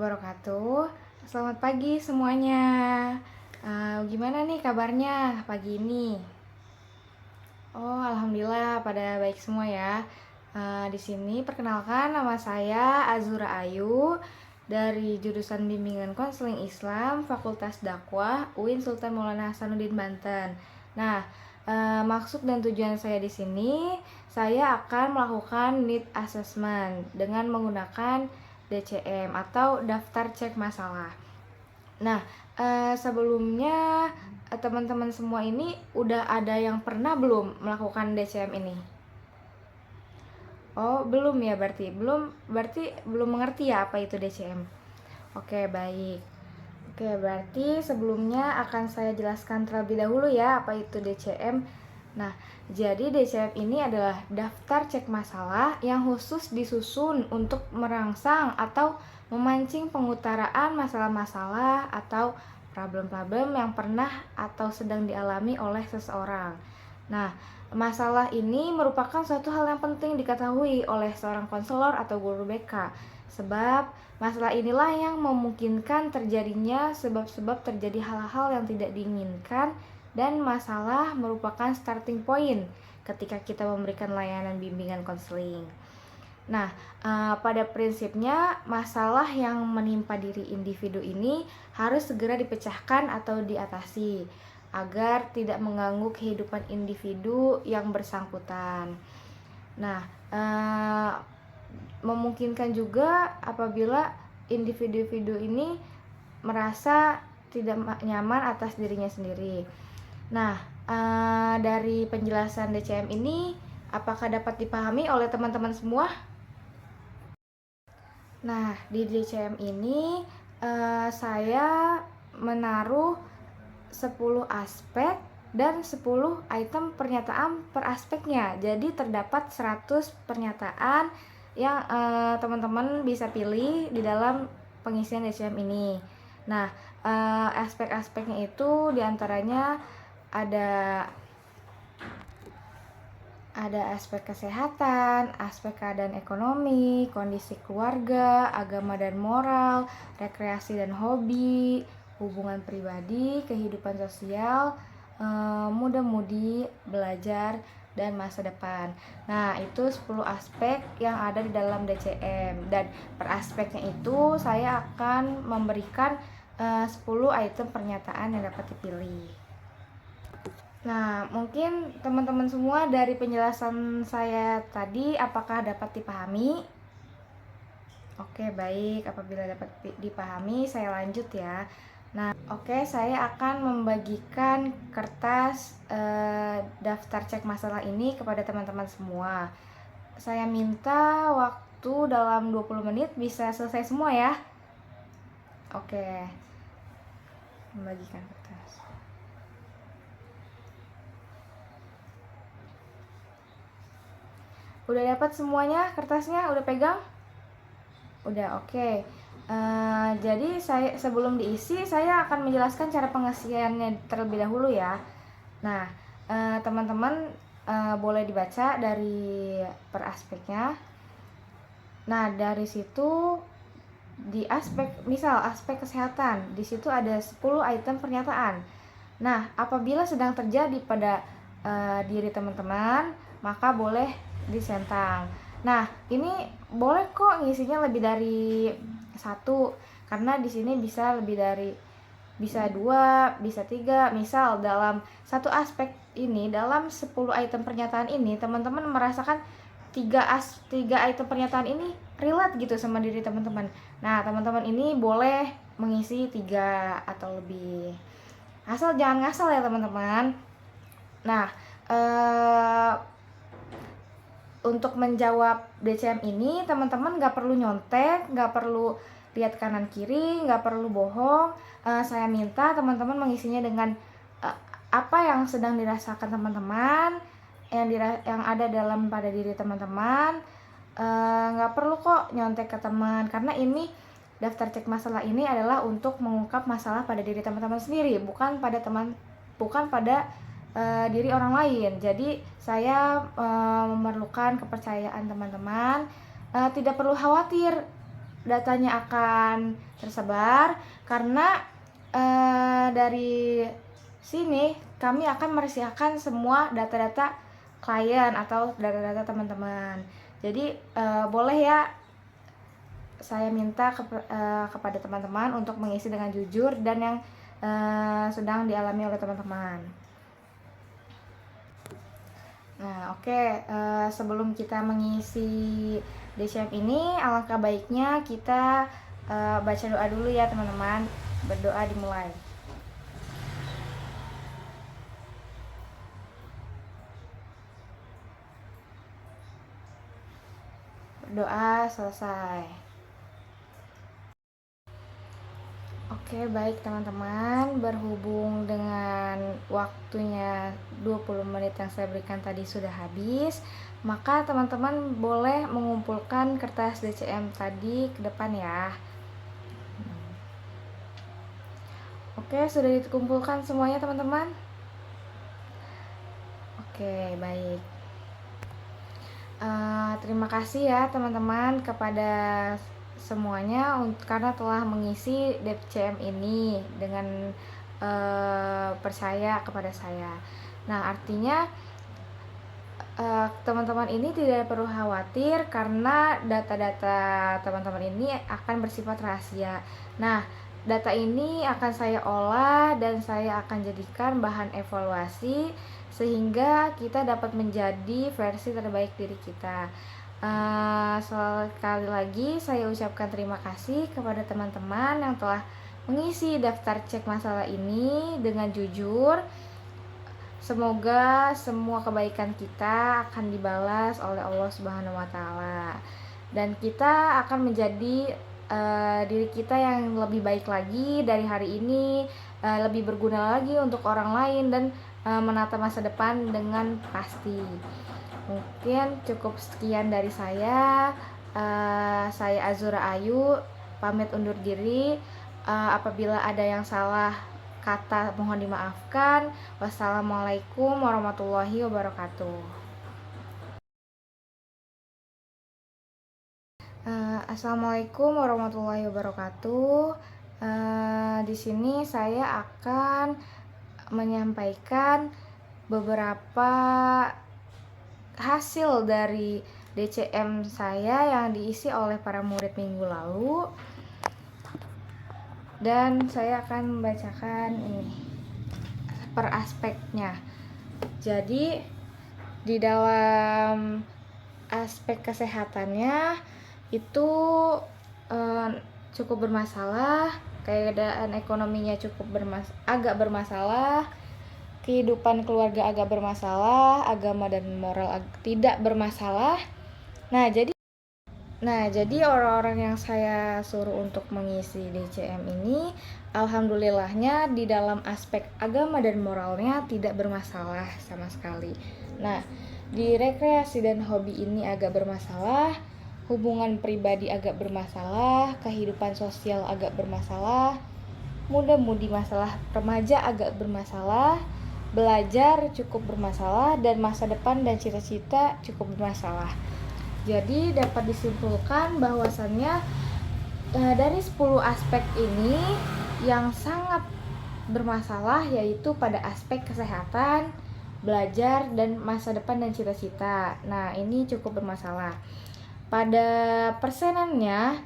wabarakatuh. Selamat pagi semuanya. Gimana nih kabarnya pagi ini? Oh, alhamdulillah pada baik semua ya. Di sini perkenalkan, nama saya Azura Ayu dari jurusan Bimbingan Konseling Islam Fakultas Dakwah UIN Sultan Maulana Hasanuddin Banten. Nah, maksud dan tujuan saya di sini, saya akan melakukan need assessment dengan menggunakan DCM atau daftar cek masalah. Nah, sebelumnya teman-teman semua ini udah ada yang pernah belum melakukan DCM ini? Oh, belum ya, berarti belum mengerti ya apa itu DCM. Oke, baik. Oke, berarti sebelumnya akan saya jelaskan terlebih dahulu ya apa itu DCM. Nah, jadi DCM ini adalah daftar cek masalah yang khusus disusun untuk merangsang atau memancing pengutaraan masalah-masalah atau problem-problem yang pernah atau sedang dialami oleh seseorang. Nah, masalah ini merupakan suatu hal yang penting diketahui oleh seorang konselor atau guru BK, sebab masalah inilah yang memungkinkan terjadinya sebab-sebab terjadi hal-hal yang tidak diinginkan, dan masalah merupakan starting point ketika kita memberikan layanan bimbingan konseling. Nah, pada prinsipnya masalah yang menimpa diri individu ini harus segera dipecahkan atau diatasi agar tidak mengganggu kehidupan individu yang bersangkutan. Nah, memungkinkan juga apabila individu-individu ini merasa tidak nyaman atas dirinya sendiri. Nah, dari penjelasan DCM ini, apakah dapat dipahami oleh teman-teman semua? Nah, di DCM ini saya menaruh 10 aspek dan 10 item pernyataan per aspeknya. Jadi terdapat 100 pernyataan yang teman-teman bisa pilih di dalam pengisian DCM ini. Nah, aspek-aspeknya itu diantaranya ada aspek kesehatan, aspek keadaan ekonomi, kondisi keluarga, agama dan moral, rekreasi dan hobi, hubungan pribadi, kehidupan sosial, muda-mudi, belajar, dan masa depan. Nah, itu 10 aspek yang ada di dalam DCM, dan per aspeknya itu saya akan memberikan 10 item pernyataan yang dapat dipilih. Nah, mungkin teman-teman semua dari penjelasan saya tadi apakah dapat dipahami? Oke, baik. Apabila dapat dipahami, saya lanjut ya. Nah, oke, saya akan membagikan kertas daftar cek masalah ini kepada teman-teman semua. Saya minta waktu dalam 20 menit bisa selesai semua ya. Oke. Membagikan kertas. Udah dapat semuanya kertasnya? Udah pegang? Udah, oke. Jadi sebelum diisi, saya akan menjelaskan cara pengisiannya terlebih dahulu ya. Nah, teman-teman boleh dibaca dari per aspeknya. Nah, dari situ di misal aspek kesehatan, di situ ada 10 item pernyataan. Nah, apabila sedang terjadi pada diri teman-teman, maka boleh disentang. Nah, ini boleh kok ngisinya lebih dari satu, karena di sini bisa lebih dari, bisa 2, bisa 3. Misal dalam satu aspek ini, dalam 10 item pernyataan ini, teman-teman merasakan 3 item pernyataan ini relate gitu sama diri teman-teman. Nah, teman-teman ini boleh mengisi 3 atau lebih. Asal jangan ngasal ya teman-teman. Nah, untuk menjawab DCM ini, teman-teman gak perlu nyontek, gak perlu lihat kanan kiri, gak perlu bohong. Saya minta teman-teman mengisinya dengan apa yang sedang dirasakan teman-teman, yang ada dalam pada diri teman-teman. Gak perlu kok nyontek ke teman, karena ini daftar cek masalah ini adalah untuk mengungkap masalah pada diri teman-teman sendiri, bukan pada diri orang lain. Jadi saya memerlukan kepercayaan teman-teman. Tidak perlu khawatir datanya akan tersebar karena dari sini kami akan merahasiakan semua data-data klien atau data-data teman-teman. Jadi boleh ya saya minta kepada teman-teman untuk mengisi dengan jujur dan yang sedang dialami oleh teman-teman. Nah, oke. Sebelum kita mengisi DCM ini, alangkah baiknya kita baca doa dulu ya teman-teman. Berdoa dimulai. Berdoa selesai. Oke, baik teman-teman, berhubung dengan waktunya 20 menit yang saya berikan tadi sudah habis, maka teman-teman boleh mengumpulkan kertas DCM tadi ke depan ya. Oke, sudah dikumpulkan semuanya teman-teman? Oke, baik. Terima kasih ya teman-teman kepada semuanya karena telah mengisi DCM ini dengan percaya kepada saya. Nah, artinya teman-teman ini tidak perlu khawatir karena data-data teman-teman ini akan bersifat rahasia. Nah, data ini akan saya olah dan saya akan jadikan bahan evaluasi sehingga kita dapat menjadi versi terbaik diri kita. Sekali lagi saya ucapkan terima kasih kepada teman-teman yang telah mengisi daftar cek masalah ini dengan jujur. Semoga semua kebaikan kita akan dibalas oleh Allah Subhanahu wa taala dan kita akan menjadi diri kita yang lebih baik lagi dari hari ini, lebih berguna lagi untuk orang lain dan menata masa depan dengan pasti. Mungkin cukup sekian dari saya. Saya Azura Ayu pamit undur diri. Apabila ada yang salah kata mohon dimaafkan. Wassalamualaikum warahmatullahi wabarakatuh. Assalamualaikum warahmatullahi wabarakatuh. Di sini saya akan menyampaikan beberapa hasil dari DCM saya yang diisi oleh para murid minggu lalu. Dan saya akan membacakan ini per aspeknya. Jadi di dalam aspek kesehatannya itu cukup bermasalah, keadaan ekonominya agak bermasalah, kehidupan keluarga agak bermasalah, agama dan moral tidak bermasalah. Nah, jadi orang-orang yang saya suruh untuk mengisi DCM ini, alhamdulillahnya di dalam aspek agama dan moralnya tidak bermasalah sama sekali. Nah, di rekreasi dan hobi ini agak bermasalah, hubungan pribadi agak bermasalah, kehidupan sosial agak bermasalah, muda-mudi masalah remaja agak bermasalah, belajar cukup bermasalah, dan masa depan dan cita-cita cukup bermasalah. Jadi dapat disimpulkan bahwasannya dari 10 aspek ini yang sangat bermasalah yaitu pada aspek kesehatan, belajar, dan masa depan dan cita-cita. Nah, ini cukup bermasalah. Pada persenannya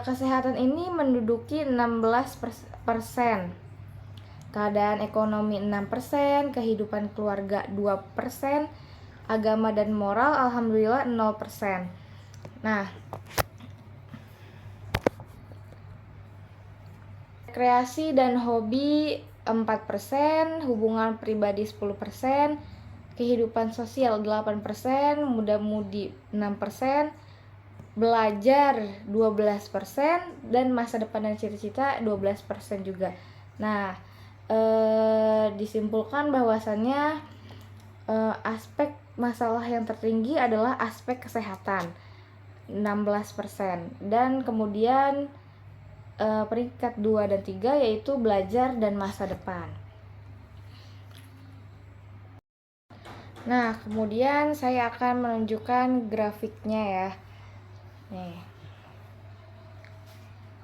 kesehatan ini menduduki 16%, keadaan ekonomi 6%, kehidupan keluarga 2%, agama dan moral alhamdulillah 0%. Nah, rekreasi dan hobi 4%, hubungan pribadi 10%, kehidupan sosial 8%, muda-mudi 6%, belajar 12%, dan masa depan dan cita-cita 12% juga. Nah, disimpulkan bahwasannya aspek masalah yang tertinggi adalah aspek kesehatan 16%, dan kemudian peringkat 2 dan 3 yaitu belajar dan masa depan. Nah, kemudian saya akan menunjukkan grafiknya ya. Nih.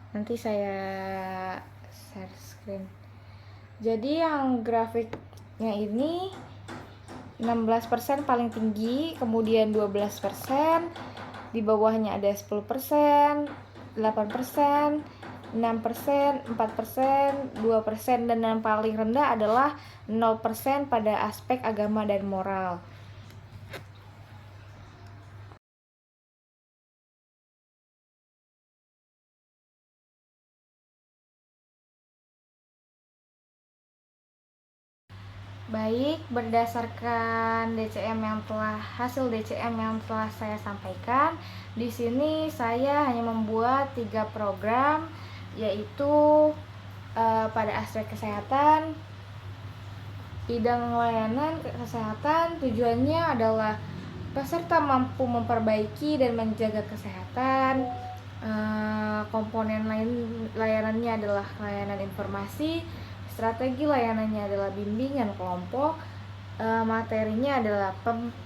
Nanti saya share screen. Jadi yang grafiknya ini 16% paling tinggi, kemudian 12%, di bawahnya ada 10%, 8%, 6%, 4%, 2%, dan yang paling rendah adalah 0% pada aspek agama dan moral. Baik, berdasarkan hasil DCM yang telah saya sampaikan, di sini saya hanya membuat 3 program, yaitu pada aspek kesehatan, bidang layanan kesehatan. Tujuannya adalah peserta mampu memperbaiki dan menjaga kesehatan. Komponen layanannya adalah layanan informasi, strategi layanannya adalah bimbingan kelompok, materinya adalah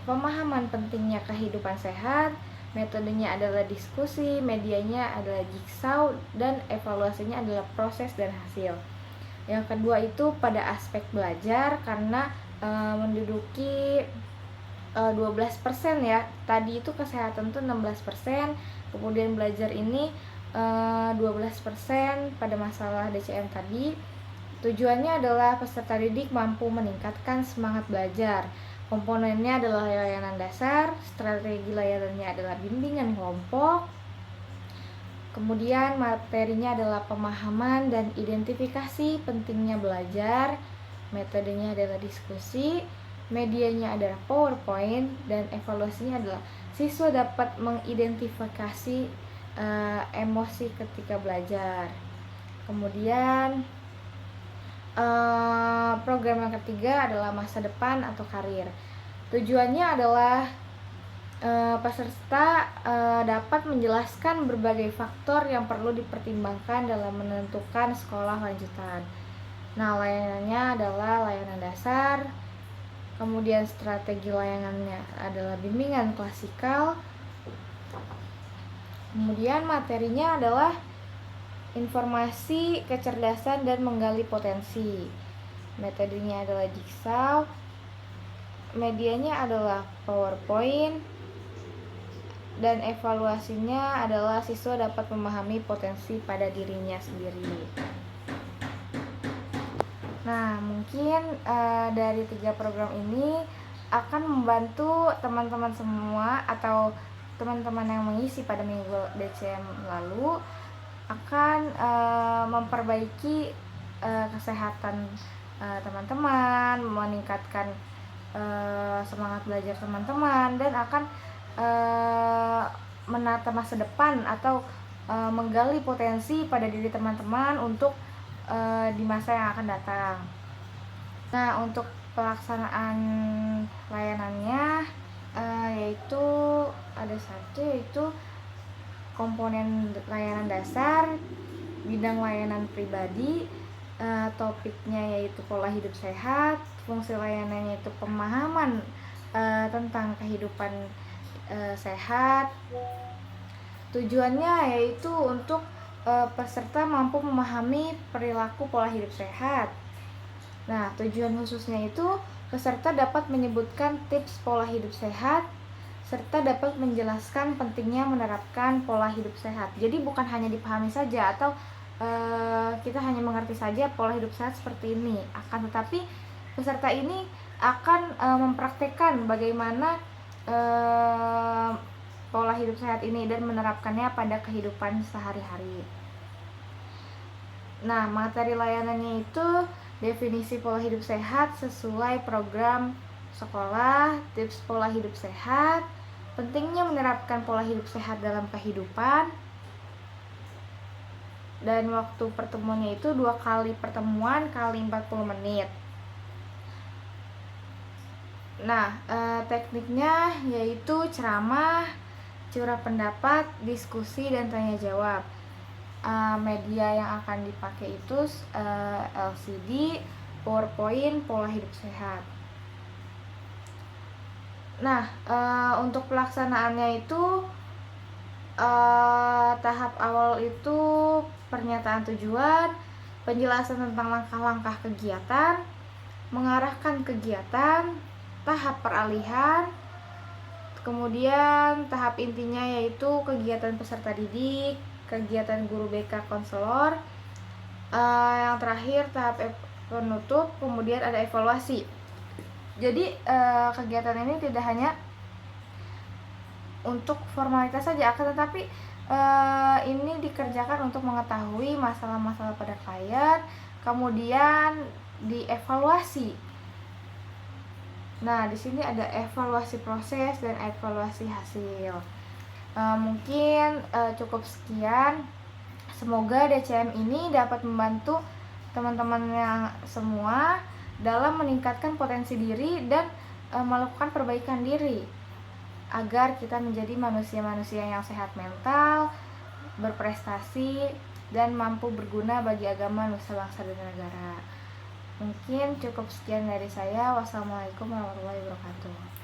pemahaman pentingnya kehidupan sehat, metodenya adalah diskusi, medianya adalah jigsaw, dan evaluasinya adalah proses dan hasil. Yang kedua itu pada aspek belajar, karena menduduki 12% ya. Tadi itu kesehatan tuh 16%, kemudian belajar ini 12% pada masalah DCM tadi. Tujuannya adalah peserta didik mampu meningkatkan semangat belajar. Komponennya adalah layanan dasar, strategi layanannya adalah bimbingan kelompok, kemudian materinya adalah pemahaman dan identifikasi pentingnya belajar, metodenya adalah diskusi, medianya adalah PowerPoint, dan evaluasinya adalah siswa dapat mengidentifikasi emosi ketika belajar. Kemudian program yang ketiga adalah masa depan atau karir. Tujuannya adalah peserta dapat menjelaskan berbagai faktor yang perlu dipertimbangkan dalam menentukan sekolah lanjutan. Nah, layanannya adalah layanan dasar, kemudian strategi layanannya adalah bimbingan klasikal, kemudian materinya adalah informasi, kecerdasan, dan menggali potensi. Metodenya adalah jigsaw, medianya adalah PowerPoint, dan evaluasinya adalah siswa dapat memahami potensi pada dirinya sendiri. Nah, mungkin dari 3 program ini akan membantu teman-teman semua atau teman-teman yang mengisi pada minggu DCM lalu akan memperbaiki kesehatan teman-teman, meningkatkan semangat belajar teman-teman, dan akan menata masa depan atau menggali potensi pada diri teman-teman untuk di masa yang akan datang. Nah, untuk pelaksanaan layanannya yaitu ada satu, yaitu komponen layanan dasar, bidang layanan pribadi, topiknya yaitu pola hidup sehat, fungsi layanannya itu pemahaman tentang kehidupan sehat. Tujuannya yaitu untuk peserta mampu memahami perilaku pola hidup sehat. Nah, tujuan khususnya itu peserta dapat menyebutkan tips pola hidup sehat serta dapat menjelaskan pentingnya menerapkan pola hidup sehat. Jadi bukan hanya dipahami saja atau kita hanya mengerti saja pola hidup sehat seperti ini, akan tetapi peserta ini akan mempraktekkan bagaimana pola hidup sehat ini dan menerapkannya pada kehidupan sehari-hari. Nah, materi layanannya itu definisi pola hidup sehat sesuai program sekolah, tips pola hidup sehat, pentingnya menerapkan pola hidup sehat dalam kehidupan, dan waktu pertemuannya itu 2 kali pertemuan kali 40 menit. Nah, tekniknya yaitu ceramah, curah pendapat, diskusi, dan tanya jawab. Media yang akan dipakai itu LCD, PowerPoint, pola hidup sehat. Nah, untuk pelaksanaannya itu tahap awal itu pernyataan tujuan, penjelasan tentang langkah-langkah kegiatan, mengarahkan kegiatan, tahap peralihan, kemudian tahap intinya yaitu kegiatan peserta didik, kegiatan guru BK konselor, yang terakhir tahap penutup, kemudian ada evaluasi. Jadi kegiatan ini tidak hanya untuk formalitas saja, akan tetapi ini dikerjakan untuk mengetahui masalah-masalah pada klien, kemudian dievaluasi. Nah, di sini ada evaluasi proses dan evaluasi hasil. Mungkin cukup sekian. Semoga DCM ini dapat membantu teman-teman yang semua dalam meningkatkan potensi diri dan melakukan perbaikan diri agar kita menjadi manusia-manusia yang sehat mental, berprestasi, dan mampu berguna bagi agama, nusa, bangsa, dan negara. Mungkin cukup sekian dari saya. Wassalamualaikum warahmatullahi wabarakatuh.